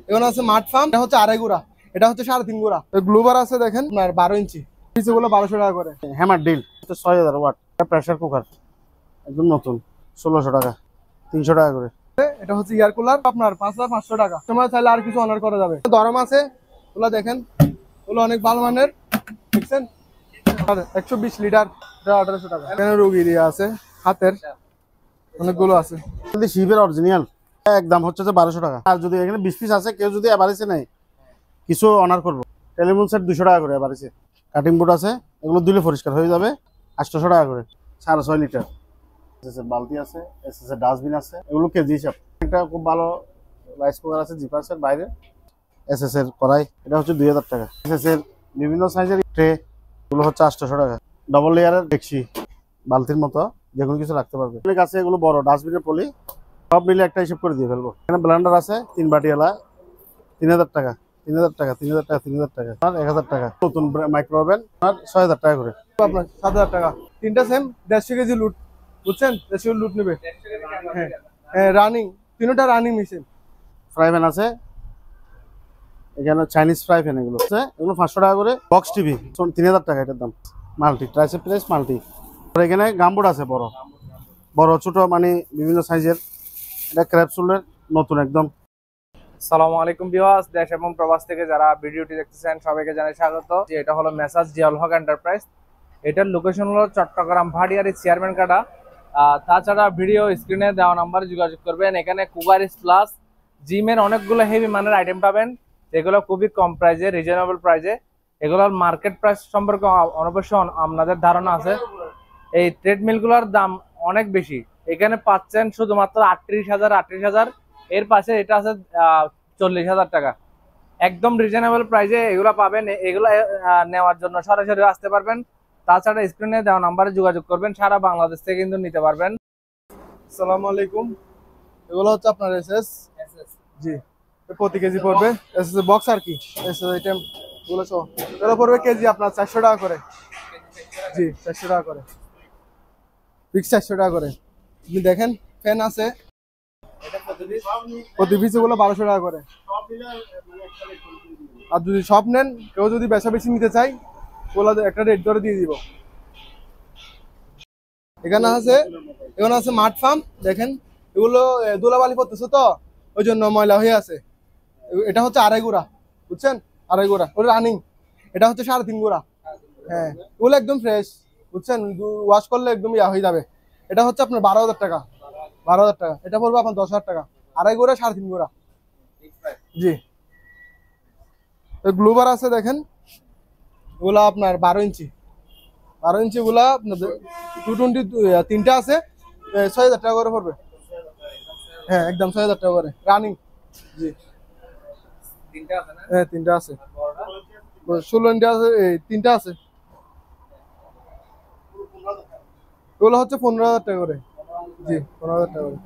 এখন আছে মাঠ ফার্ম, এটা হচ্ছে 2.5 গুড়া, এটা হচ্ছে 3.5 গুড়া। গ্লোবার আছে দেখেন আপনার 12 ইঞ্চি, পিসগুলো 1200 টাকা করে। Hammer drill 6000 watt, pressure cooker একদম নতুন 1600 টাকা, 300 টাকা করে। এটা হচ্ছে এয়ার কুলার আপনার 5500 টাকা। তোমার চাইলে আর কিছু অনার করা যাবে। গরম আছে ওগুলো দেখেন, ওগুলো অনেক ভালো মানের, দেখছেন। আর 120 লিটার, এটা 1800 টাকা। এখানে রোগী দিয়ে আছে হাতের, অনেকগুলো আছে। যদি শিবের অরিজিনাল একদম হচ্ছে যে 1200 টাকা। আর যদি এখানে 20 পিস আছে, কেউ যদি এভারেজে নেয় কিছু অনার করবো। টেলিফোন সেট 200 টাকা করে এভারেজে। কাটিং বোর্ড আছে, এগুলো দিলে পরিষ্কার হয়ে যাবে 800 টাকা করে। 6.5 লিটার বালতি আছে, এসএস এর ডাস্টবিন আছে, এগুলো কেজি হিসাব। একটা খুব ভালো রাইস কুকার আছে জিপাসের বাইরে, এসএস এর কড়াই, এটা হচ্ছে 2000 টাকা। এসএস এর বিভিন্ন সাইজের ট্রে, এগুলো হচ্ছে 800 টাকা। ডবল লেয়ারের ডেকচি, বালতির মতো যে কোনো কিছু রাখতে পারবে। অনেক আছে এগুলো বড় ডাস্টবিনের পলি, সব মিলে একটা হিসেব করে দিয়ে ফেলবো। এখানে ব্লেন্ডার আছে 3 বাটিওয়ালা, 3000 টাকা, 3000 টাকা, 3000 টাকা, 3000 টাকা, আর 1000 টাকা। নতুন মাইক্রো ওভেন আর 6000 টাকা করে। আপনার 7000 টাকা। তিনটা সেম 150 কেজি লুট, বুঝছেন, 150 কেজি লুট নেবে। হ্যাঁ রানিং, তিনটা রানিং মেশিন। ফ্রাই প্যান আছে এখানে, চাইনিজ ফ্রাই প্যান এগুলো আছে, এগুলো 500 টাকা করে। বক্স টিভি 3000 টাকা এটার দাম। Multi tricep press multi. আর এখানে গামবোর্ড আছে বড় বড় ছোট মানে বিভিন্ন সাইজের। এটা ক্র্যাপসুলের নতুন একদম। আসসালামু আলাইকুম ভিউয়ার্স, দেশ এবং প্রবাস থেকে যারা ভিডিওটি দেখতেছেন সবাইকে জানাই স্বাগত। এটা হলো মেসাজ জিয়াউল হক এন্টারপ্রাইজ। এটার লোকেশন হলো চট্টগ্রাম ভাটিয়ারি চেয়ারম্যান কাটা। তাছাড়া ভিডিও স্ক্রিনে দেওয়া নাম্বারে যোগাযোগ করবেন। এখানে কুকার প্লাস জিমের অনেকগুলো হেভি মানের আইটেম পাবেন, যেগুলো খুবই কম প্রাইসে, রিজনেবল প্রাইসে। এগুলোর মার্কেট প্রাইস সম্পর্কে অবশ্য আপনাদের ধারণা আছে। এই ট্রেডমিলগুলোর দাম অনেক বেশি, এখানে পাচ্ছেন শুধুমাত্র 38,000। এর পাশে এটা আছে 40,000 টাকা। একদম রিজনেবল প্রাইসে এগুলো পাবেন। এগুলো নেওয়ার জন্য সরাসরি আসতে পারবেন। তাছাড়া স্ক্রিনে দেওয়া নাম্বারে যোগাযোগ করবেন, সারা বাংলাদেশ থেকে কিন্তু নিতে পারবেন। আসসালামু আলাইকুম। এগুলো হচ্ছে আপনার এসএস, জি, প্রতি কেজি পড়বে এসএস বক্স আর কি, এসএস আইটেম গুলো সহ এগুলো পড়বে কেজি আপনার 400 টাকা করে। জি 400 টাকা করে, ফিক্স 400 টাকা করে। আপনি দেখেন ফ্যান আছে, প্রতি পিস এগুলো 1200 টাকা করে। আর যদি সব নেন, কেউ যদি বেশা বেশি নিতে চাই, ওগুলো একটা রেট ধরে দিয়ে দিব। এখানে আছে মাঠ ফার্ম, দেখেন এগুলো ধুলাবালি পড়তেছে তো, ওই জন্য ময়লা হয়ে আছে। এটা হচ্ছে 2.5 গুড়া, বুঝছেন, 2.5 গুড়া ওটা রানিং। এটা হচ্ছে 3.5 গুড়া। হ্যাঁ ওগুলো একদম ফ্রেশ, বুঝছেন, ওয়াশ করলে একদম ইয়া হয়ে যাবে। এটা হচ্ছে আপনার 12,000 টাকা, 12,000 টাকা। এটা পড়বে আপনার 10,000 টাকা। 2.5 গুড়া 3.5 গুড়া, জি। গ্লোবার আছে দেখেন, ওগুলা আপনার 12 ইঞ্চি, 12 ইঞ্চি গুলা আপনার 220, তিনটা আছে 6,000 টাকা করে পড়বে। হ্যাঁ একদম 6,000 টাকা করে রানিং, জি। হ্যাঁ তিনটা আছে, 16 ইঞ্চি আছে, তিনটা আছে। এগুলো হচ্ছে 15,000 টাকা করে, জি 15,000 টাকা করে।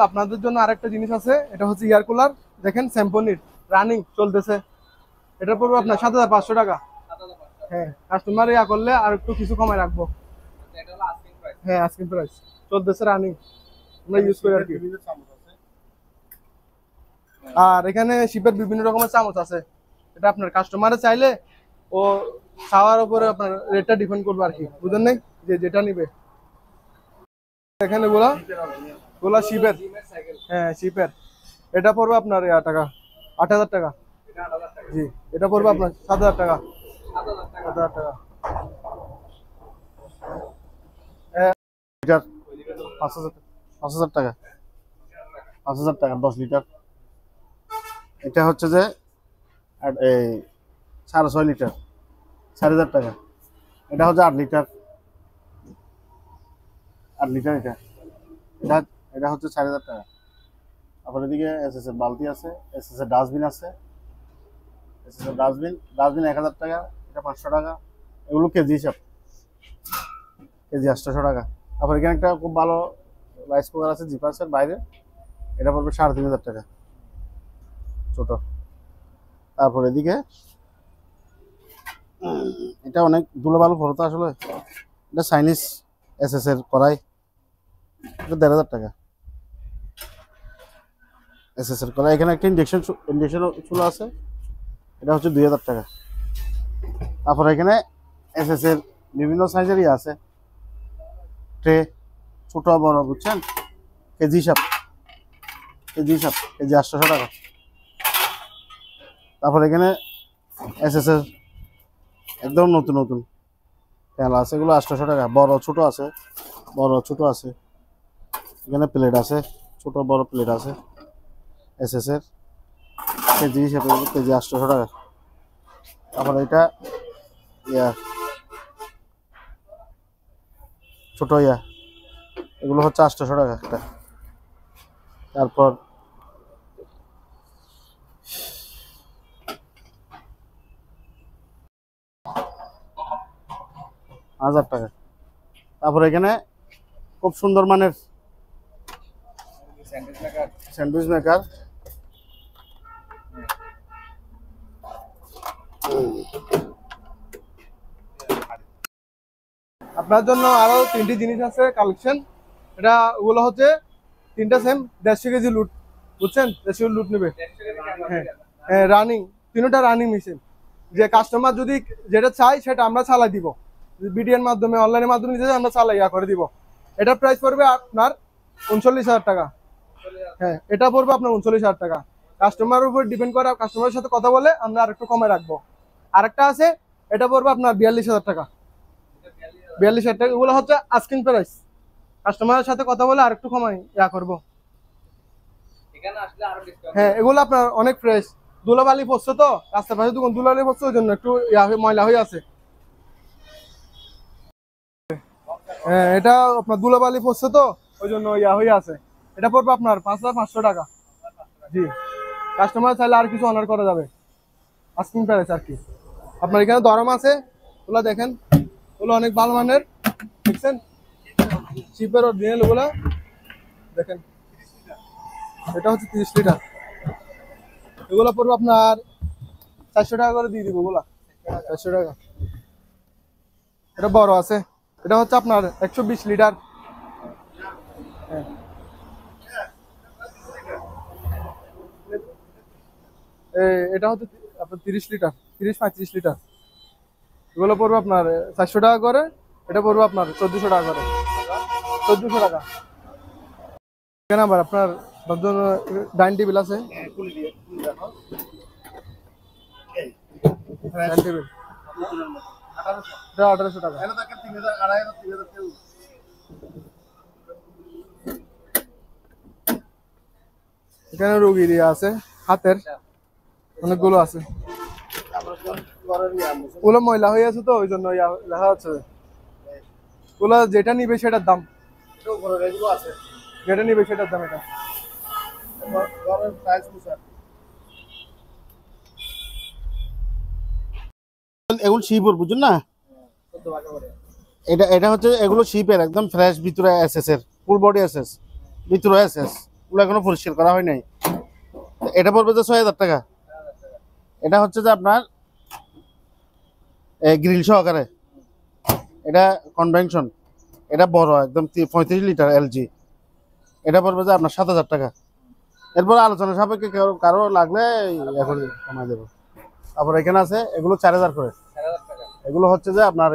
আপনাদের জন্য আরেকটা জিনিস আছে, এটা হচ্ছে এয়ার কুলার, দেখেন স্যাম্পনির রানিং চলতেছে। এটা পড়বে আপনার 7,500 টাকা। হ্যাঁ কাস্টমার ইয়া করলে আর একটু কিছু কমায় রাখবো। হ্যাঁ আস্কিং প্রাইস চলতেছে, রানিং আমরা ইউজ করি আর কি। আর এখানে শিপের বিভিন্ন রকমের চামচ আছে, এটা আপনার কাস্টমারে চাইলে ও খাওয়ার উপরে আপনার রেটটা ডিপেন্ড করবে আর কি, বুঝলেন নাই, যে যেটা নিবে। এখানে গোলা শিপের, হ্যাঁ শিপের, এটা পড়বে আপনার টাকা 8,000 টাকা, জি। এটা পড়বে আপনার 7,000 টাকা, 7,000 টাকা। 5,000 টাকা, 5,000 টাকা 10 লিটার। এটা হচ্ছে যে এই 6.5 লিটার, 4,000 টাকা। এটা হচ্ছে 8 লিটার, 8 লিটার। এটা এটা এটা হচ্ছে 4,000 টাকা। আপনার এদিকে এসএস এর বালতি আছে, এসএস এর ডাস্টবিন আছে, এসএস এর ডাস্টবিন 1,000 টাকা, এটা 500 টাকা। এগুলো কেজি হিসাব, কেজি 800 টাকা। তারপর এখানে একটা খুব ভালো রাইস কুকার আছে জিপাসের বাইরে, এটা পড়বে 3,500 টাকা, ছোট। তারপর এদিকে এটা অনেক ধুলোবালু পড়তো আসলে, এটা চাইনিজ এসএস এর কড়াই, এটা 1,500 টাকা। এসএসএর করা। এখানে একটা ইন্ডাকশন চুলা আছে, এটা হচ্ছে 2000 টাকা। তারপর এখানে এসএসএর বিভিন্ন সাইজেরই আছে, ট্রে ছোট বড় বুঝছেন, কেজি হিসাব কেজি 800 টাকা। তারপর এখানে এসএসএর একদম নতুন নতুন প্যানেল আছে, এগুলো 800 টাকা। বড় ছোট আছে, বড় ছোট আছে। এখানে প্লেট আছে, ছোট বড় প্লেট আছে এসএসএর, কেজি হিসাবে কেজি 800 টাকা। তারপর এটা ইয়া ছোট ইয়া, এগুলো হচ্ছে 800 টাকা একটা। তারপর 1000 টাকা। তারপর এখানে খুব সুন্দর মানের স্যান্ডউইচ মেকার, আপনার জন্য আরো 3টি জিনিস আছে কালেকশন। এটা ওগুলো হচ্ছে 3টা সেম 150 কেজি লুট, বুঝছেন? 150 কেজি লুট নেবে। হ্যাঁ হ্যাঁ, রানিং, 3টা রানিং মেশিন। যে কাস্টমার যদি যেটা চাই সেটা আমরা চালাই দিব, বিডিএর মাধ্যমে অনলাইনের মাধ্যমে নিতে আমরা চালাই করে দিব। এটার প্রাইস পড়বে আপনার 39,000 টাকা। হ্যাঁ, এটা পড়বে আপনার 39,000 টাকা। কাস্টমারের উপর ডিপেন্ড করে, কাস্টমারের সাথে কথা বলে আমরা আরেকটু কমে রাখবো। আরেকটা আছে, এটা পড়বে আপনার 42,000 টাকা। 42,000 টাকা, এগুলো হচ্ছে আস্কিং প্রাইস। কাস্টমারের সাথে কথা বলে আরেকটু কমাই করবো। হ্যাঁ, এগুলো আপনার অনেক ফ্রেশ। ধুলাবালি পড়ছে তো, রাস্তার পাশে দোকান, ধুলাবালি পড়ছে, ওই জন্য একটু ময়লা হয়ে আছে। হ্যাঁ, এটা আপনার ধুলাবালি পড়ছে তো, ওই জন্য হয়ে আছে। এটা পড়বে আপনার 5,500 টাকা। জি, কাস্টমার চাইলে আর কিছু অনার করা যাবে, আস্কিং প্রাইস আর কি। আপনার এখানে দরম আছে, ওগুলো দেখেন, ওগুলো অনেক ভালো মানের, দেখছেন? শিপের অরিজিনাল ওগুলা দেখেন। এটা হচ্ছে 30 লিটার, এগুলো পড়বে আপনার 400 টাকা করে দিয়ে দিব। ওগুলা 400 টাকা। এটা বড় আছে, এটা হচ্ছে আপনার 120 লিটার। হ্যাঁ, এটা হচ্ছে আপনার 30 লিটার, 35 লিটার। এগুলো পড়বে আপনার 400 টাকা করে। এটা পড়বে আপনার 1400 টাকা করে, 1400 টাকা। কেন আবার আপনার ডাইনিং টেবিল আছে, ডাইনিং টেবিল, এটা 1800 টাকা। এখানে রোগী দিয়ে আছে, হাতের অনেকগুলো আছে। ওগুলো ময়লা হয়ে আছে তো, ওই জন্য লেখা আছে। ওগুলো যেটা নিবে সেটার দাম, যেটা নিবে সেটার দাম। এটা এগুলো শিপের, বুঝুন না? এটা এটা হচ্ছে এগুলো শিপের, একদম ফ্রেশ, ভিতরে এসএস এর, ফুল বডি এসএস, ভিতরে এসএস, ওগুলো এখনো পরিষ্কার করা হয় নাই। এটা পড়বে যে 6,000 টাকা। এটা হচ্ছে যে আপনার গ্রিল সহকারে, এটা কনভেনশন, এটা বড় একদম 35 লিটার এলজি। এটা পড়বে যে আপনার 7,000 টাকা। এরপর আলোচনা সাপেক্ষে কারো লাগলে এখন কমাই দেবো। তারপর এখানে আছে, এগুলো 4,000 করে। এগুলো হচ্ছে যে আপনার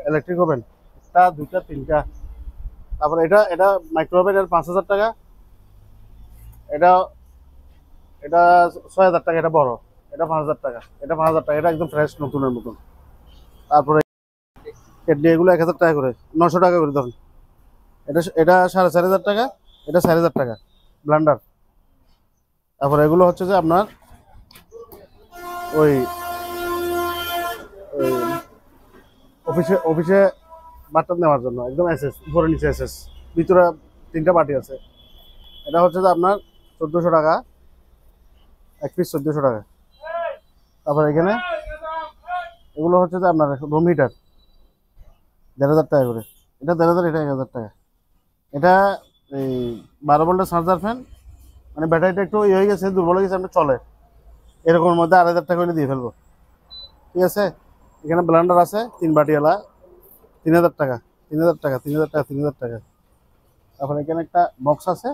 ইলেকট্রিক ওভেন, একটা, দুইটা, তিনটা। তারপর এটা এটা মাইক্রোওভেন, এর 5,000 টাকা। এটা এটা 6,000 টাকা। এটা বড়, এটা 5,000 টাকা। এটা 5,000 টাকা, এটা একদম ফ্রেশ নতুনের মতন। তারপরে কেটলি, এগুলো 1,000 টাকা করে, 900 টাকা করে ধরুন। এটা এটা 4,500 টাকা, এটা 4,000 টাকা ব্লেন্ডার। তারপরে এগুলো হচ্ছে যে আপনার ওই অফিসে অফিসে বার্তা নেওয়ার জন্য, একদম এসএস, উপরে নিচে এসএস, ভিতরে 3টা বাটি আছে। এটা হচ্ছে যে আপনার 1,400 টাকা, এক পিস 1,400 টাকা। তারপর এখানে এগুলো হচ্ছে যে আপনার রুম হিটার, 1,500 টাকা করে। এটা 1,500, এটা 1,000 টাকা। এটা এই 12 ভোল্টের চার্জার ফ্যান, মানে ব্যাটারিটা একটু ইয়ে হয়ে গেছে, দুর্বল হয়ে গেছে, আমরা চলে এরকমের মধ্যে 2,500 টাকা করে দিয়ে ফেলবো, ঠিক আছে? এখানে ব্লেন্ডার আছে 3 বাটিওয়ালা, 3,000 টাকা, 3,000 টাকা, 3,000 টাকা, 3,000 টাকা। তারপরে এখানে একটা বক্স আছে,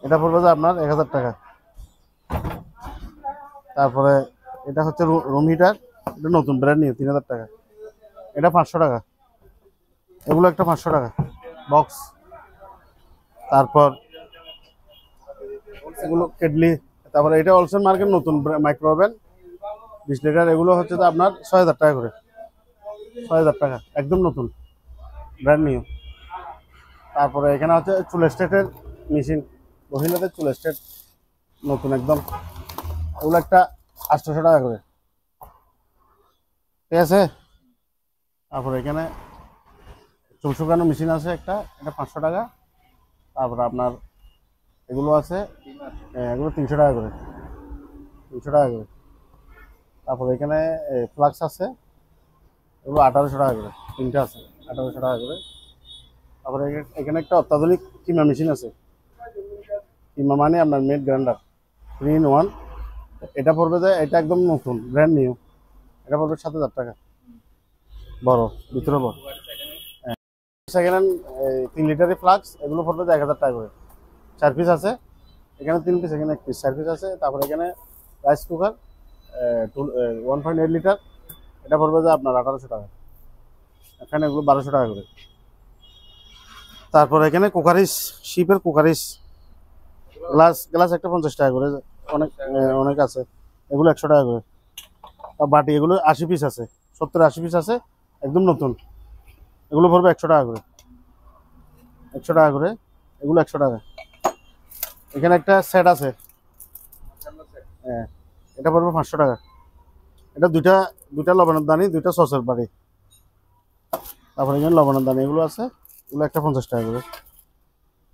এটা পড়বে যে আপনার 1000 টাকা। তারপরে এটা হচ্ছে রুম হিটার, এটা নতুন ব্র্যান্ড নিউ 3000 টাকা। এটা 500 টাকা। এগুলো একটা 500 টাকা বক্স। তারপর এগুলো কেটলি। তারপরে এটা অলসন মার্কেট নতুন মাইক্রো ওভেন 20 লিটার, এগুলো হচ্ছে তো আপনার 6000 টাকা করে। 6000 টাকা একদম নতুন ব্র্যান্ড নিউ। তারপরে এখানে হচ্ছে চুল স্টেটের মেশিন, মহিলাদের চুল স্টেট নতুন একদম, এগুলো একটা 800 টাকা করে, ঠিক আছে। তারপরে এখানে চুল শুকানো মেশিন আছে একটা, এটা 500 টাকা। তারপরে আপনার এগুলো আছে, এগুলো 300 টাকা করে, 300 টাকা করে। তারপরে এখানে ফ্লাক্স আছে, এগুলো 1800 টাকা করে, তিনটা আছে 1800 টাকা করে। তারপরে এখানে একটা অত্যাধুনিক কিমা মেশিন আছে, কিমা মানে আপনার মেড গ্রাইন্ডার 3 in 1। এটা পড়বে যে এটা একদম নতুন ব্র্যান্ড নিউ, এটা পড়বে 7000 টাকা, বড় ভিতরে বড়। সেকেন্ড হ্যান্ড 3 লিটারের ফ্লাক্স, এগুলো পড়বে যে 1000 টাকা করে। 4 পিস আছে, এখানে 3 পিস, এখানে 1 পিস, 4 পিস আছে। তারপরে এখানে রাইস কুকার 1.8 লিটার, এটা পড়বে যে আপনার 1800 টাকা, এখানে এগুলো 1200 টাকা করে। তারপর এখানে কুকারিস, শিপের কুকারিস গ্লাস, গ্লাস একটা 50 টাকা করে, অনেক অনেক আছে, এগুলো 100 টাকা করে। আর বাটি এগুলো 80 পিস আছে, 70-80 পিস আছে, একদম নতুন, এগুলো পড়বে 100 টাকা করে, 100 টাকা করে, এগুলো 100 টাকা। এখানে একটা সেট আছে, হ্যাঁ, এটা পড়বে 500 টাকা। এটা দুইটা দুইটা লবণের দানি, দুইটা সসের বাড়ি। তারপরে এখানে লবণের দানি এগুলো আছে, এগুলো একটা 50 টাকা করে।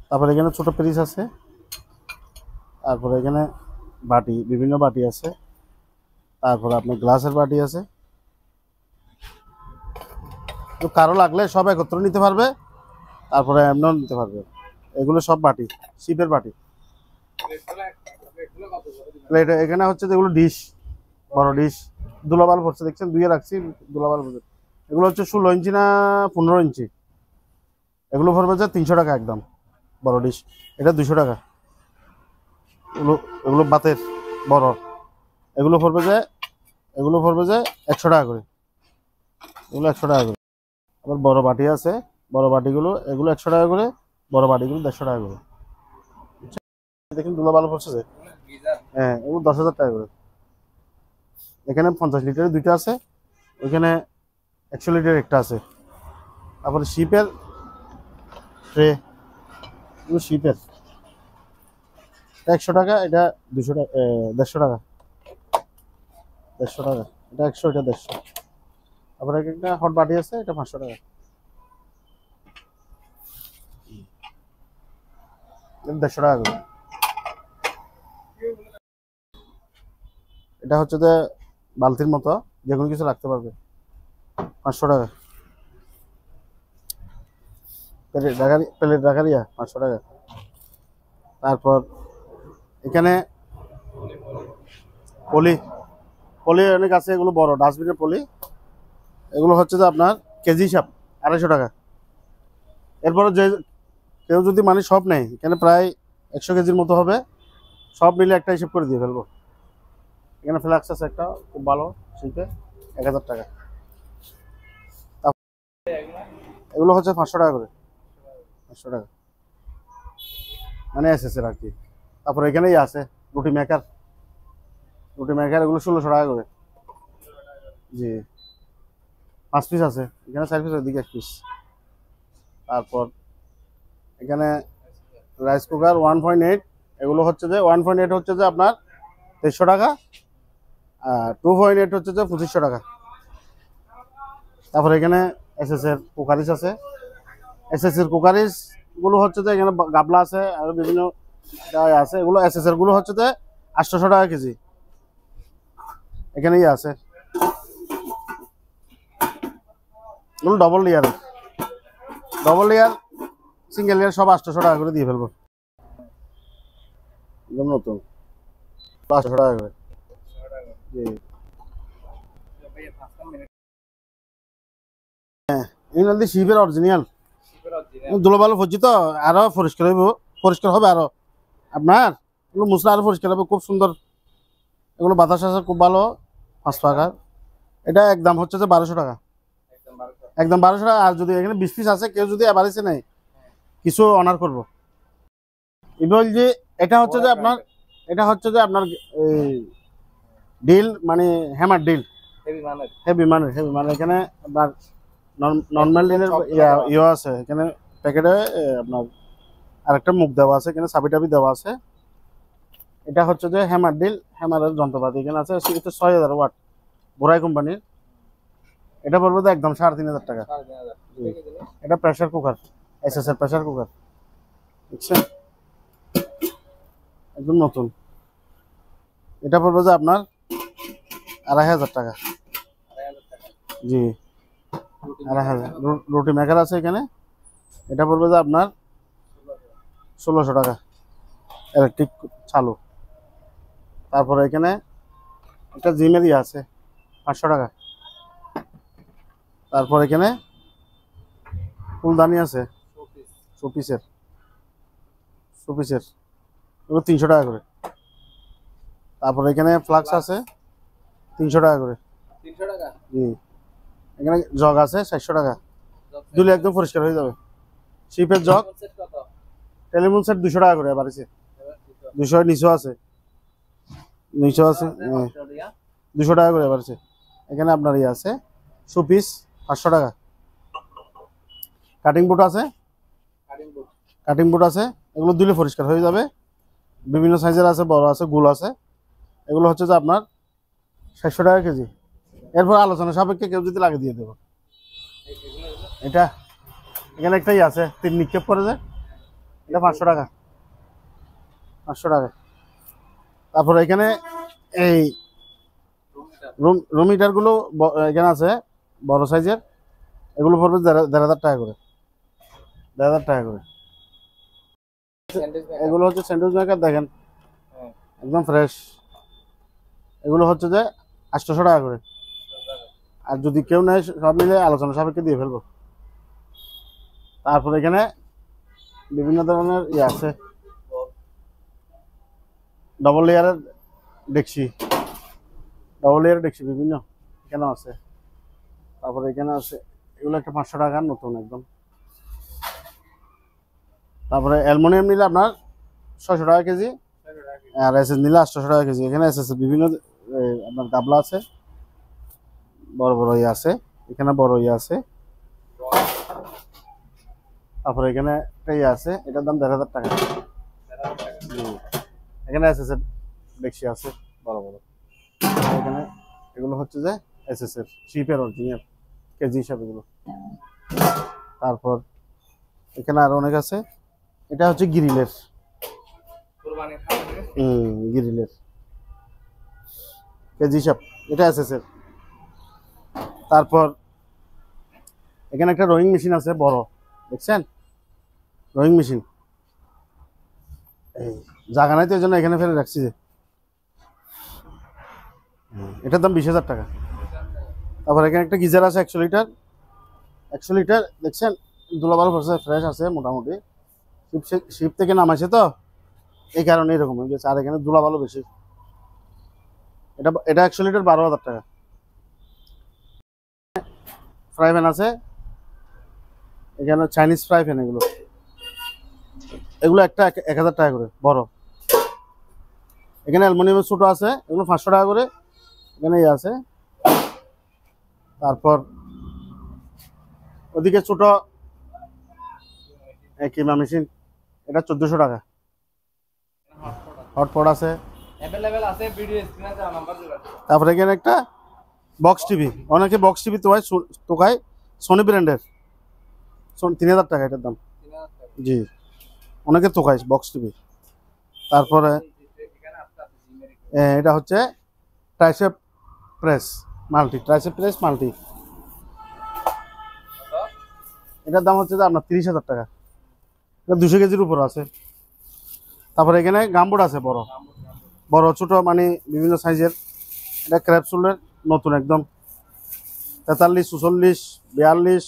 তারপরে এখানে ছোট পিস আছে। তারপরে এখানে বাটি, বিভিন্ন বাটি আছে। তারপরে আপনার গ্লাসের বাটি আছে। তো কারো লাগলে সব একত্র নিতে পারবে, তারপরে এমনও নিতে পারবে। এগুলো সব বাটি, শিপের বাটি। প্লেট এখানে হচ্ছে যেগুলো ডিশ, বড় ডিশ, দুলাবাল পড়ছে দেখছেন, দুইয়ে রাখছি দুলাবাল পড়ছে। এগুলো হচ্ছে 16 ইঞ্চি না 15 ইঞ্চি, এগুলো পড়বে যে 300 টাকা একদম বড় ডিশ, এটা 200 টাকা। এগুলো এগুলো বাতের বড়, এগুলো পড়বে যে 100 টাকা করে, এগুলো 100 টাকা করে। আবার বড় বাটি আছে, বড় বাটিগুলো এগুলো 100 টাকা করে, বড় বাটিগুলো 150 টাকা করে। দেখুন দুলাবাল পড়ছে যে, হ্যাঁ, এগুলো 10,000 টাকা করে। এখানে 50 লিটারের দুইটা আছে, ওইখানে 100 লিটারের একটা আছে। তারপরে শিপের ট্রে, এগুলো শিপের, 100 টাকা, এটা 200 টাকা, 150 টাকা, 150 টাকা, এটা 100, এটা 150। তারপরে একটা হট বাটি আছে, এটা 500 টাকা, 150 টাকা করে। এটা হচ্ছে যে বালতির মতো, যে কোনো কিছু রাখতে পারবে, 500 টাকা। প্লেট রাখারিয়া 500 টাকা। তারপর এখানে পলি, পলি অনেক আছে, এগুলো বড় ডাস্টবিনের পলি, এগুলো হচ্ছে যে আপনার কেজি হিসাব 250 টাকা। এরপরে যে কেউ যদি মানে সব নেয়, এখানে প্রায় 100 কেজির মতো হবে, সব মিলে একটা হিসাব করে দিয়ে ফেলবো। এখানে ফ্লাক্স আছে একটা খুব ভালো শিল্পে, 1000 টাকা। এগুলো হচ্ছে 500 টাকা করে, 500 টাকা মানে এসএস এর আর কি। তারপরে এখানেই আছে রুটি মেকার, রুটি মেকার, এগুলো 1600 টাকা করে, জি। 5 পিস আছে, এখানে 4 পিস, ওইদিকে 1 পিস। তারপর এখানে রাইস কুকার 1.8, এগুলো হচ্ছে যে 1.8 হচ্ছে যে আপনার 2300 টাকা, আর 2.8 হচ্ছে যে 2500 টাকা। তারপরে এখানে এসএস এর কুকারিস আছে, এসএস এর কুকারিস গুলো হচ্ছে যে এখানে গাবলা আছে, আর বিভিন্ন আছে, এগুলো এসএস এর গুলো হচ্ছে যে 800 টাকা কেজি, এখানেই আছে। এগুলো double layer, double layer, single layer সব 800 টাকা করে দিয়ে ফেলবো, একদম নতুন 500 টাকা করে, জি। হ্যাঁ, এগুলো শিপের অরিজিনাল, ধুলো ভালো পড়ছি তো, আরো পরিষ্কার হইব, পরিষ্কার হবে, আরো আপনার এগুলো মুসলা আরো পরিষ্কার হবে, খুব সুন্দর। এগুলো বাতাস আছে খুব ভালো, 5 টাকা। এটা একদম হচ্ছে যে 1200 টাকা, একদম 1200 টাকা। আর যদি এখানে 20 পিস আছে, কেউ যদি এবারেছে নেই কিছু অনার করবো। এবার যে এটা হচ্ছে যে আপনার, এটা হচ্ছে যে আপনার ডিল মানে হ্যামার ডিল, হেভি মানে এখানে আপনার নর্মাল ডিলের ইয়ে আছে এখানে প্যাকেটে, আপনার আরেকটা মুখ দেওয়া আছে, এখানে চাবি টাবি দেওয়া আছে। এটা হচ্ছে যে হ্যামার ডিল, হ্যামারের যন্ত্রপাতি এখানে আছে। এটা 6000 ওয়াট, বোরাই কোম্পানির। এটা পড়বে তো একদম 3500 টাকা। এটা প্রেসার কুকার, এসএস এর প্রেসার কুকার, বুঝছেন, একদম নতুন। এটা পড়বে যে আপনার 2500 টাকা। জি 2500। রুটি মেকার আছে এখানে, এটা পড়বে যে আপনার 1600 টাকা, ইলেকট্রিক চালু। তারপরে এখানে একটা জিমের ইয়ে আছে 500 টাকা। তারপর এখানে ফুলদানি আছে শোপিসের, এগুলো 300 টাকা করে। তারপরে এখানে ফ্লাক্স আছে 300 টাকা করে। জি এখানে জগ আছে 400 টাকা, দুলে একদম পরিষ্কার হয়ে যাবে। শিপের জগ, টেলিফোন সেট 200 টাকা করে বাড়িছে, 200 নিচেও আছে, 200 টাকা করে বাড়ছে। এখানে আপনার ইয়ে আছে শোপিস 500 টাকা। কাটিং বোর্ড আছে, এগুলো দিলে পরিষ্কার হয়ে যাবে। বিভিন্ন সাইজের আছে, বড় আছে, গোল আছে। এগুলো হচ্ছে যে আপনার 600 টাকা কেজি। এরপর আলোচনা সাপেক্ষে কেউ যদি লাগে দিয়ে দেবো। এটা এখানে একটাই আছে 3 নিক্ষেপ করে যায়, এটা 500 টাকা। তারপরে এখানে এই রুম হিটার গুলো এখানে আছে বড় সাইজের, এগুলো পড়বে 1500 টাকা করে, 1500 টাকা করে। এগুলো হচ্ছে স্যান্ডউইচ মেকার, দেখেন একদম ফ্রেশ। এগুলো হচ্ছে যে 800 টাকা করে। আর যদি কেউ নেয় সব মিলে আলোচনা সাপেক্ষে দিয়ে ফেলবো। তারপরে এখানে বিভিন্ন ধরনের ইয়ে আছে, ডবল লেয়ারের ডেকচি, বিভিন্ন এখানে আছে। তারপরে এখানে আছে এগুলো একটা 500 টাকা নতুন একদম। তারপরে অ্যালুমিনিয়াম নিলে আপনার 600 টাকা কেজি, আর এসএস নিলে 800 টাকা কেজি। এখানে এসএস বিভিন্ন আপনার গাবলা আছে, বড় ইয়ে আছে, এখানে বড় ইয়ে আছে। তারপরে এখানে একটা ইয়ে আছে, এটার দাম 1500 টাকা। এখানে এসএস এর ডেকচি আছে বড়। এখানে এগুলো হচ্ছে যে এসএস এর শিপের অরিজিনাল কেজি হিসাবে এগুলো। তারপর এখানে আরো অনেক আছে। এটা হচ্ছে গ্রিলের, কেজি হিসাব, এটা এসএস এর। তারপর এখানে একটা রোয়িং মেশিন আছে বড়, দেখছেন রোয়িং মেশিন। এই জায়গা নাই তো এই জন্য এখানে ফেলে রাখছি। যে এটার দাম 20,000 টাকা। তারপর এখানে একটা গিজার আছে 100 লিটার, দেখছেন দুলাবাল পড়ছে, ফ্রেশ আছে মোটামুটি। শিপ থেকে নামাইছে তো এই কারণে এরকম হয়ে গেছে। আর এখানে দুলাবালও বেশি। এটা 100 লিটার 12,000 টাকা। ফ্রাই প্যান আছে এখানে, চাইনিজ ফ্রাই প্যান। এগুলো একটা 1000 টাকা করে বড়। এখানে অ্যালুমিনিয়ামের ছোট আছে, এগুলো 500 টাকা করে। এখানে ইয়ে আছে। তারপর ওদিকে ছোট কিমা মেশিন, এটা 1400 টাকা। হটপট আছে। তারপরে এখানে একটা বক্স টিভি, অনেকে বক্স টিভি তোকায় সোনি ব্র্যান্ডের, 3000 টাকা এটার দাম। জি অনেকে তোকায় বক্স টিভি। তারপরে এটা হচ্ছে ট্রাইসেপ প্রেস মাল্টি, এটার দাম হচ্ছে যে আপনার 30,000 টাকা। এটা 200 কেজির উপর আছে। তারপরে এখানে গামবোর্ড আছে বড় ছোট মানে বিভিন্ন সাইজের। এটা ক্র্যাপসুলের নতুন একদম, 43, 44, 42,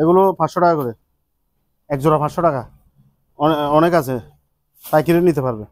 এগুলো 500 টাকা করে এক জোড়া, 500 টাকা। অনেক আছে পাইকারি নিতে পারবে।